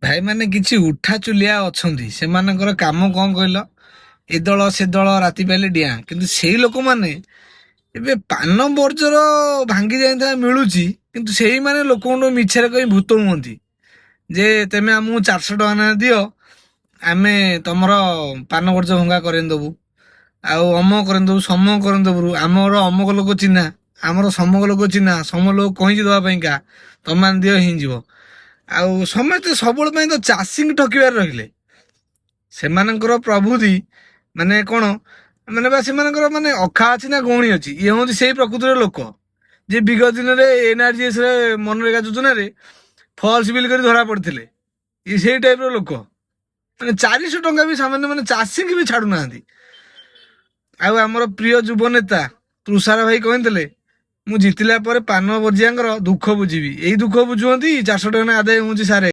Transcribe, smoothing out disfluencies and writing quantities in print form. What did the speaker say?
ଭାଇମାନେ କିଛି ଉଠା ଚୁଲିଆ ଅଛନ୍ତି, ସେମାନଙ୍କର କାମ କଣ କହିଲ? ଏ ଦଳ ସେ ଦଳ ରାତି ପାଇଲେ ଡିଆଁ। କିନ୍ତୁ ସେଇ ଲୋକମାନେ ଏବେ ପାନ ବର୍ଜର ଭାଙ୍ଗି ଯାଇଥିବା ମିଳୁଛି, କିନ୍ତୁ ସେଇମାନେ ଲୋକଙ୍କୁ ମିଛରେ କହି ଭୂତ ହୁଅନ୍ତି ଯେ ତେମେ ଆମକୁ 400 ଟଙ୍କା ନା ଦିଅ, ଆମେ ତମର ପାନ ବର୍ଜ ଭଙ୍ଗା କରେଇଦବୁ, ଆଉ ଅମକ କରେଇଦବୁ, ସମକ କରେଇଦବୁ। ଆମର ଅମକ ଲୋକ ଚିହ୍ନା, ଆମର ସମକ ଲୋକ ଚିହ୍ନା, ସମ ଲୋକ କହିକି ଦବା ପାଇଁକା ତମେ ଦିଅ ହେଇଯିବ। ଆଉ ସମସ୍ତେ ସବୁବେଳେ ପାଇଁ ତ ଚାଷୀଙ୍କୁ ଠକିବାରେ ରହିଲେ। ସେମାନଙ୍କର ପ୍ରଭୃତି ମାନେ କଣ, ମାନେ ବା ସେମାନଙ୍କର ମାନେ ଅଖା ଅଛି ନା ଗଉଣୀ ଅଛି। ଇଏ ହଉଛି ସେଇ ପ୍ରକୃତିର ଲୋକ ଯେ ବିଗତ ଦିନରେ NRGS ରେ ମନରେଗା ଯୋଜନାରେ ଫଲ୍ସ ବିଲ୍ କରି ଧରା ପଡିଥିଲେ। ଇଏ ସେଇ ଟାଇପର ଲୋକ, ମାନେ 400 ଟଙ୍କା ବି ସାମାନ୍ୟ ମାନେ ଚାଷୀଙ୍କୁ ବି ଛାଡୁନାହାନ୍ତି। ଆଉ ଆମର ପ୍ରିୟ ଯୁବ ନେତା ତୁଷାର ଭାଇ କହିଥିଲେ, ମୁଁ ଜିତିଲା ପରେ ପାନ ବର୍ଜିଆଙ୍କର ଦୁଃଖ ବୁଝିବି। ଏଇ ଦୁଃଖ ବୁଝୁଛନ୍ତି 400 ଟଙ୍କା ଆଦାୟ ହଉଛି ସାରେ।